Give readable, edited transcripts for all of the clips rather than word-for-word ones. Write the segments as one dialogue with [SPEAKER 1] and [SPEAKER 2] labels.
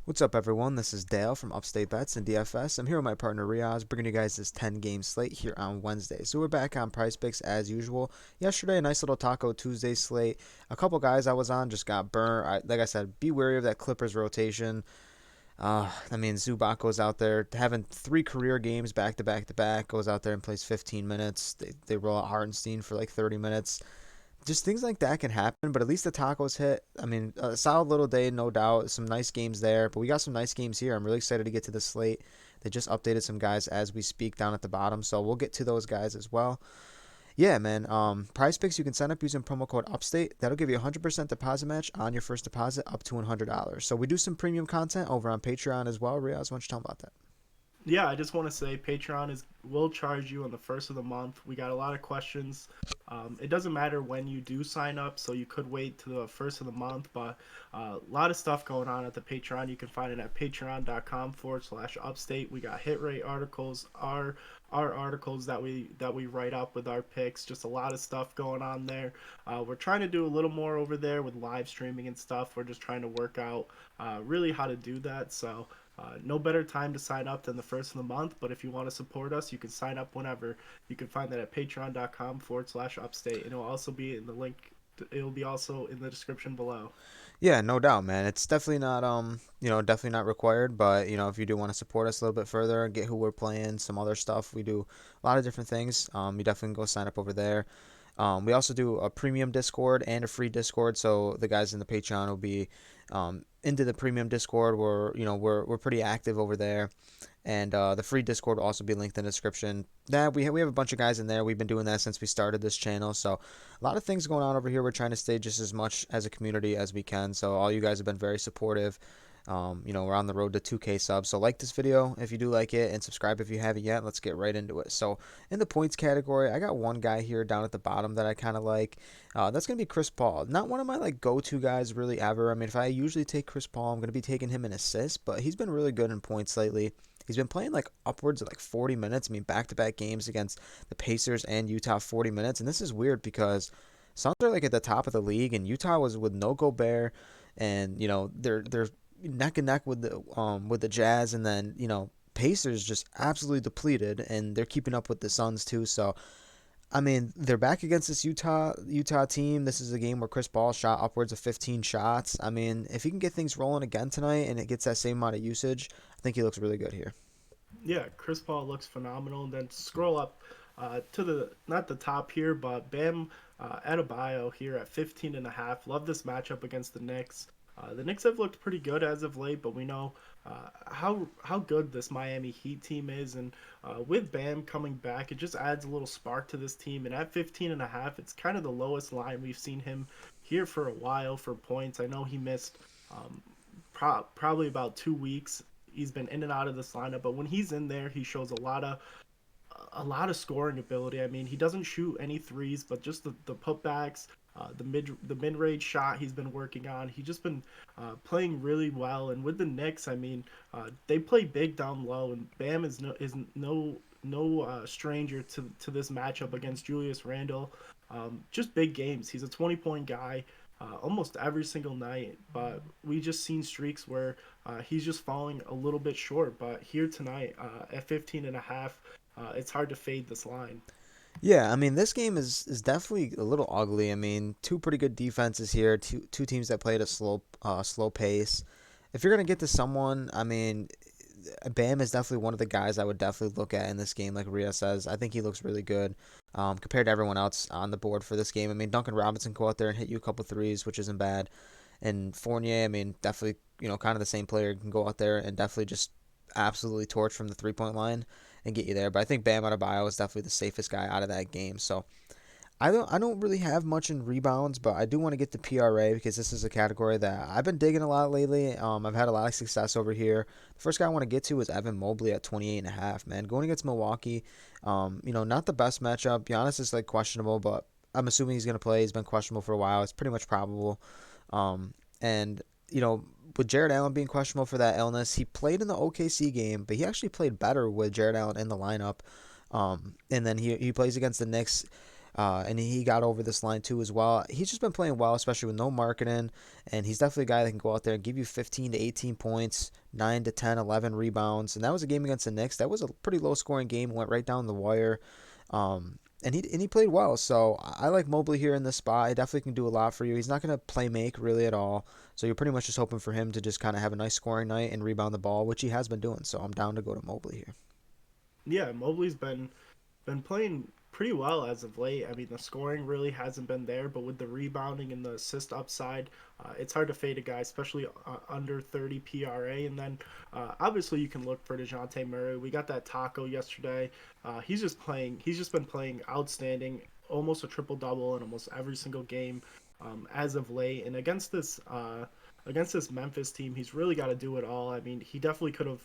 [SPEAKER 1] What's up, everyone? This is Dale from Upstate Bets and DFS. I'm here with my partner Reoz, bringing you guys this 10-game slate here on Wednesday. So we're back on Price Picks as usual. Yesterday, a nice little Taco Tuesday slate. A couple guys I was on just got burnt. Like I said, be wary of that Clippers rotation. Zubaco's out there having three career games back to back to back. Goes out there and plays 15 minutes. They roll out Hartenstein for like 30 minutes. Just things like that can happen, but at least the tacos hit. A solid little day, no doubt. Some nice games there, but we got some nice games here. I'm really excited to get to the slate. They just updated some guys as we speak down at the bottom, so we'll get to those guys as well. Yeah, man. Prize Picks, you can sign up using promo code Upstate. That'll give you a 100% deposit match on your first deposit up to $100. So we do some premium content over on Patreon as well. Riaz, why don't you tell them about that?
[SPEAKER 2] Yeah, I just want to say Patreon is will charge you on the first of the month. We got a lot of questions. It doesn't matter when you do sign up, so you could wait to the first of the month. But a lot of stuff going on at the Patreon. You can find it at patreon.com/upstate. We got hit rate articles, our articles that we write up with our picks. Just a lot of stuff going on there. We're trying to do a little more over there with live streaming and stuff. We're just trying to work out really how to do that. So. No better time to sign up than the first of the month, but if you want to support us, you can sign up whenever. You can find that at patreon.com/upstate, and it'll also be in the link. It'll be also in the description below.
[SPEAKER 1] Yeah, no doubt, man. It's definitely not definitely not required, but if you do want to support us a little bit further, get who we're playing, some other stuff. We do a lot of different things. You definitely can go sign up over there. We also do a premium Discord and a free Discord, so the guys in the Patreon will be into the premium Discord. We're pretty active over there, and the free Discord will also be linked in the description. We have a bunch of guys in there. We've been doing that since we started this channel, so a lot of things going on over here. We're trying to stay just as much as a community as we can. So all you guys have been very supportive. We're on the road to 2K subs. So like this video if you do like it and subscribe if you haven't yet. Let's get right into it. So in the points category, I got one guy here down at the bottom that I kind of like. That's going to be Chris Paul. Not one of my go-to guys really ever. I mean, if I usually take Chris Paul, I'm going to be taking him in assists, but he's been really good in points lately. He's been playing upwards of 40 minutes. I mean, back-to-back games against the Pacers and Utah, 40 minutes. And this is weird because Suns are at the top of the league, and Utah was with no Gobert, and they're neck and neck with the Jazz, and then Pacers just absolutely depleted, and they're keeping up with the Suns too. So I mean, they're back against this Utah team. This is a game where Chris Paul shot upwards of 15 shots. I mean, if he can get things rolling again tonight and it gets that same amount of usage, I think he looks really good here.
[SPEAKER 2] Yeah, Chris Paul looks phenomenal. And then scroll up to the not the top here, but Bam Adebayo here at 15 and a half. Love this matchup against the Knicks. The Knicks have looked pretty good as of late, but we know how good this Miami Heat team is, and with Bam coming back, it just adds a little spark to this team. And at 15 and a half, it's kind of the lowest line we've seen him here for a while for points. I know he missed um, probably about 2 weeks. He's been in and out of this lineup, but when he's in there, he shows a lot of scoring ability. I mean, he doesn't shoot any threes, but just the putbacks, the mid range shot he's been working on. He's just been playing really well. And with the Knicks, I mean, they play big down low, and Bam is no stranger to this matchup against Julius Randle. Just big games. He's a 20-point guy. Almost every single night, but we just seen streaks where he's just falling a little bit short. But here tonight at 15 and a half, it's hard to fade this line.
[SPEAKER 1] Yeah, I mean, this game is definitely a little ugly. I mean, two pretty good defenses here, two teams that played a slow pace. If you're gonna get to someone, I mean, Bam is definitely one of the guys I would definitely look at in this game. Like Rhea says, I think he looks really good compared to everyone else on the board for this game. I mean, Duncan Robinson go out there and hit you a couple threes, which isn't bad. And Fournier, I mean, definitely kind of the same player, can go out there and definitely just absolutely torch from the 3 point line and get you there. But I think Bam Adebayo is definitely the safest guy out of that game. So I don't really have much in rebounds, but I do want to get the PRA because this is a category that I've been digging a lot lately. I've had a lot of success over here. The first guy I want to get to is Evan Mobley at 28 and a half. Man, going against Milwaukee, not the best matchup. Giannis is questionable, but I'm assuming he's going to play. He's been questionable for a while. It's pretty much probable. And with Jared Allen being questionable for that illness, he played in the OKC game, but he actually played better with Jared Allen in the lineup. And then he plays against the Knicks. And he got over this line too as well. He's just been playing well, especially with no marketing, and he's definitely a guy that can go out there and give you 15 to 18 points, 9 to 10, 11 rebounds. And that was a game against the Knicks. That was a pretty low scoring game, went right down the wire. And he played well. So I like Mobley here in this spot. He definitely can do a lot for you. He's not going to play make really at all. So you're pretty much just hoping for him to just kind of have a nice scoring night and rebound the ball, which he has been doing. So I'm down to go to Mobley here.
[SPEAKER 2] Yeah, Mobley's been playing pretty well as of late. I mean, the scoring really hasn't been there, but with the rebounding and the assist upside, it's hard to fade a guy, especially under 30 PRA. And then obviously you can look for Dejante Murray. We got that taco yesterday. He's just playing. He's just been playing outstanding, almost a triple double in almost every single game as of late. And against this Memphis team, he's really got to do it all. I mean, he definitely could have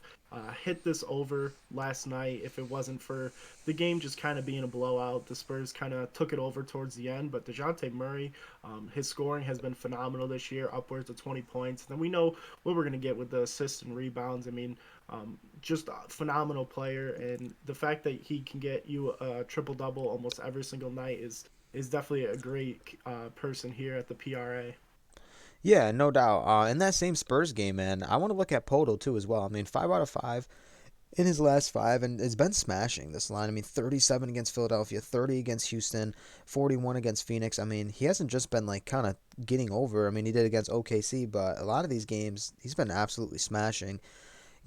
[SPEAKER 2] hit this over last night if it wasn't for the game just kind of being a blowout. The Spurs kind of took it over towards the end, but Dejante Murray, his scoring has been phenomenal this year, upwards of 20 points. And then we know what we're going to get with the assists and rebounds. I mean, just a phenomenal player, and the fact that he can get you a triple double almost every single night is definitely a great person here at the PRA.
[SPEAKER 1] Yeah, no doubt. In that same Spurs game, man, I want to look at Poto too as well. I mean, 5 out of 5 in his last five, and has been smashing this line. I mean, 37 against Philadelphia, 30 against Houston, 41 against Phoenix. I mean, he hasn't just been like kind of getting over. I mean, he did against OKC, but a lot of these games, he's been absolutely smashing.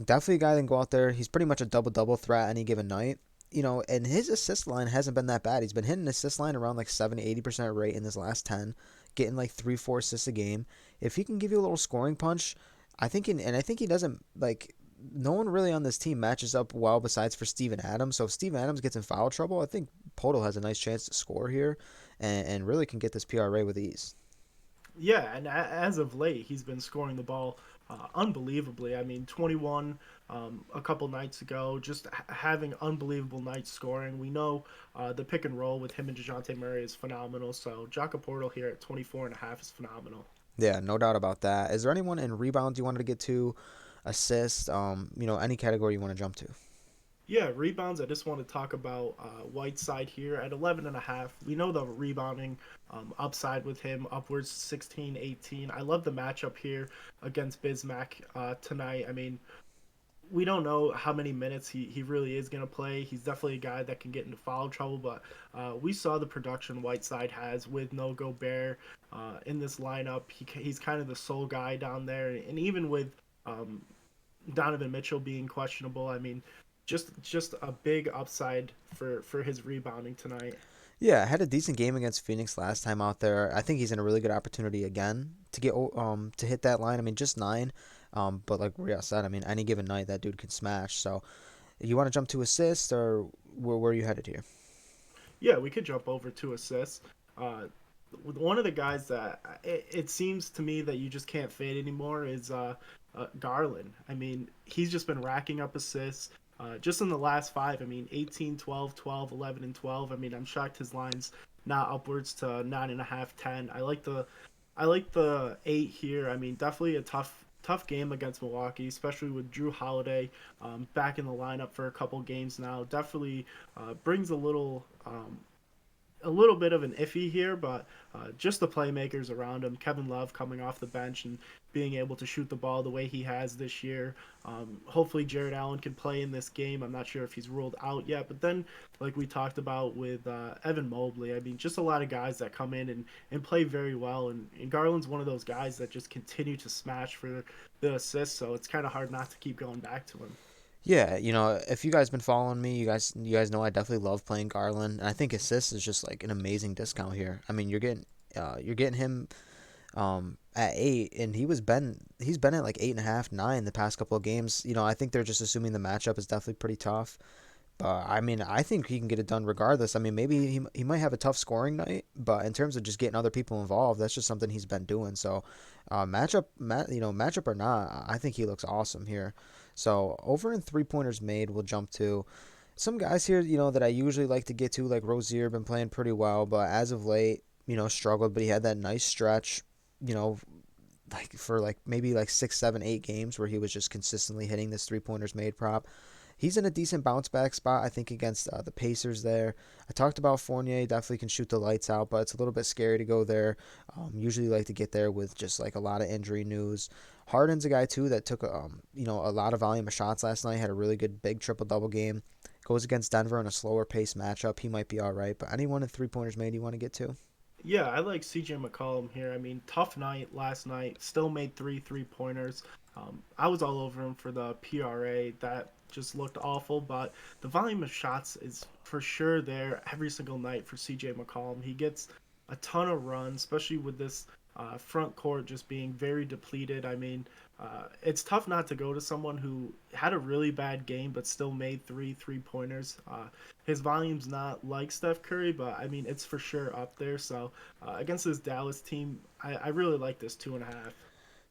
[SPEAKER 1] Definitely a guy that can go out there. He's pretty much a double double threat any given night. And his assist line hasn't been that bad. He's been hitting assist line around like 70-80% rate in his last 10, getting like 3-4 assists a game. If he can give you a little scoring punch, I think he doesn't like. No one really on this team matches up well besides for Steven Adams. So if Steven Adams gets in foul trouble, I think Poto has a nice chance to score here, and really can get this PRA with ease.
[SPEAKER 2] Yeah, and as of late, he's been scoring the ball unbelievably. I mean, 21 a couple nights ago, just having unbelievable nights scoring. We know the pick and roll with him and Dejante Murray is phenomenal. So Jaka Portal here at 24.5 is phenomenal.
[SPEAKER 1] Yeah, no doubt about that. Is there anyone in rebounds you wanted to get to? Assist, any category you want to jump to.
[SPEAKER 2] Yeah, rebounds. I just want to talk about Whiteside here at 11.5. We know the rebounding upside with him, upwards 16, 18. I love the matchup here against Bismack tonight. I mean, we don't know how many minutes he really is going to play. He's definitely a guy that can get into foul trouble, but we saw the production Whiteside has with no Gobert in this lineup. He's kind of the sole guy down there, and even with Donovan Mitchell being questionable, I mean, just a big upside for his rebounding tonight.
[SPEAKER 1] Yeah, had a decent game against Phoenix last time out there. I think he's in a really good opportunity again to get to hit that line. I mean, just 9, but like Reoz said, I mean, any given night that dude can smash. So, you want to jump to assist, or where are you headed here?
[SPEAKER 2] Yeah, we could jump over to assists. One of the guys that it seems to me that you just can't fade anymore is Garland. I mean, he's just been racking up assists. Just in the last five, I mean, 18, 12, 12, 11, and 12. I mean, I'm shocked his line's not upwards to 9.5, 10. I like the 8 here. I mean, definitely a tough game against Milwaukee, especially with Drew Holiday back in the lineup for a couple games now. Definitely brings a little bit of an iffy here, but just the playmakers around him. Kevin Love coming off the bench and being able to shoot the ball the way he has this year. Hopefully, Jared Allen can play in this game. I'm not sure if he's ruled out yet, but then, like we talked about with Evan Mobley, I mean, just a lot of guys that come in and play very well. And Garland's one of those guys that just continue to smash for the assists, so it's kind of hard not to keep going back to him.
[SPEAKER 1] Yeah, if you guys been following me, you guys know I definitely love playing Garland, and I think assist is just like an amazing discount here. I mean, you're getting him at 8, and he's been at like 8.5, 9 the past couple of games. I think they're just assuming the matchup is definitely pretty tough. But I mean, I think he can get it done regardless. I mean, maybe he might have a tough scoring night, but in terms of just getting other people involved, that's just something he's been doing. So, matchup or not, I think he looks awesome here. So over in 3 pointers made, we'll jump to some guys here, that I usually like to get to, like Rozier, been playing pretty well, but as of late, struggled. But he had that nice stretch, you know, like for like maybe like 6, 7, 8 games where he was just consistently hitting this 3 pointers made prop. he's in a decent bounce back spot, I think, against the Pacers there. I talked about Fournier, definitely can shoot the lights out, but it's a little bit scary to go there. Usually like to get there with just like a lot of injury news. Harden's a guy too that took a lot of volume of shots last night. Had a really good big triple double game. Goes against Denver in a slower pace matchup. He might be all right. But anyone in 3 pointers made you want to get to?
[SPEAKER 2] Yeah, I like CJ McCollum here. I mean, tough night last night. Still made three pointers. I was all over him for the PRA. That just looked awful, but the volume of shots is for sure there every single night for CJ McCollum. He gets a ton of runs, especially with this front court just being very depleted. I mean, it's tough not to go to someone who had a really bad game but still made three pointers. His volume's not like Steph Curry, but I mean it's for sure up there. So against this Dallas team, I really like this 2.5.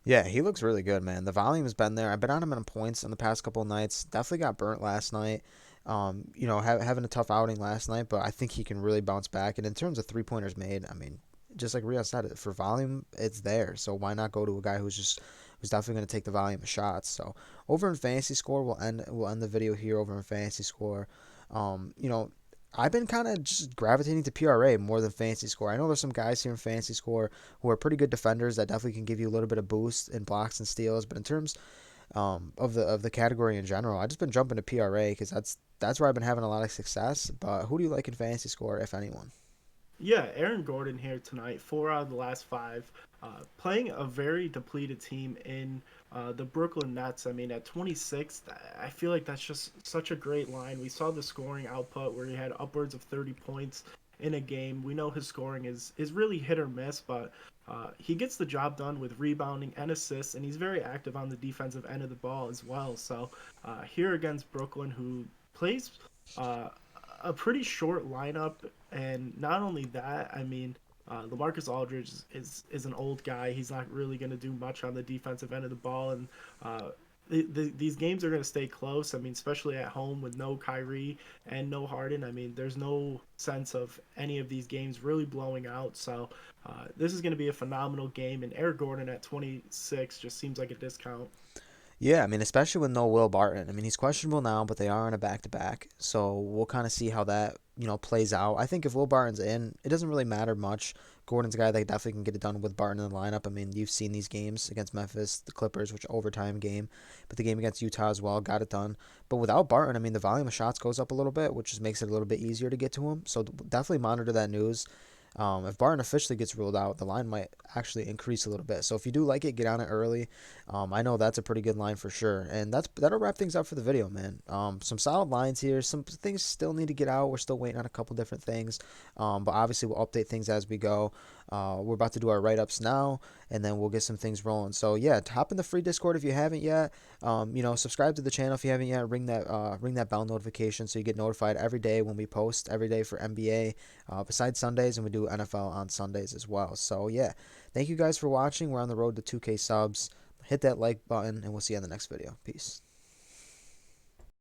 [SPEAKER 1] Yeah, he looks really good, man. The volume's been there. I've been on him in points in the past couple of nights. Definitely got burnt last night. Having a tough outing last night, but I think he can really bounce back. And in terms of 3 pointers made, I mean, just like Reoz said, for volume, it's there. So why not go to a guy who's definitely going to take the volume of shots? So over in fantasy score, we'll end the video here over in fantasy score. Um, you know, I've been kind of just gravitating to PRA more than fantasy score. I know there's some guys here in fantasy score who are pretty good defenders that definitely can give you a little bit of boost in blocks and steals. But in terms of the category in general, I've just been jumping to PRA because that's where I've been having a lot of success. But who do you like in fantasy score, if anyone?
[SPEAKER 2] Yeah, Aaron Gordon here tonight. 4 out of the last five. Playing a very depleted team in the Brooklyn Nets. I mean, at 26, I feel like that's just such a great line. We saw the scoring output where he had upwards of 30 points in a game. We know his scoring is really hit or miss, but he gets the job done with rebounding and assists, and he's very active on the defensive end of the ball as well. So here against Brooklyn, who plays uh, a pretty short lineup, and not only that, I mean, LaMarcus Aldridge is an old guy. He's not really going to do much on the defensive end of the ball, and these games are going to stay close. I mean, especially at home with no Kyrie and no Harden. I mean, there's no sense of any of these games really blowing out. So this is going to be a phenomenal game, and Eric Gordon at 26 just seems like a discount.
[SPEAKER 1] Yeah, I mean, especially with no Will Barton. I mean, he's questionable now, but they are on a back to back, so we'll kind of see how that plays out. I think if Will Barton's in, it doesn't really matter much. Gordon's a guy that definitely can get it done with Barton in the lineup. I mean, you've seen these games against Memphis, the Clippers, which overtime game, but the game against Utah as well got it done. But without Barton, I mean, the volume of shots goes up a little bit, which just makes it a little bit easier to get to him. So definitely monitor that news. If Barton officially gets ruled out, the line might actually increase a little bit. So if you do like it, get on it early. I know that's a pretty good line for sure. And that'll wrap things up for the video, man. Some solid lines here. Some things still need to get out. We're still waiting on a couple different things. But obviously we'll update things as we go. We're about to do our write-ups now, and then we'll get some things rolling. So yeah, hop in the free Discord if you haven't yet. Subscribe to the channel if you haven't yet. Ring that bell notification so you get notified every day when we post every day for NBA. Besides Sundays, and we do NFL on Sundays as well. So yeah, thank you guys for watching. We're on the road to 2K subs. Hit that like button, and we'll see you on the next video. Peace.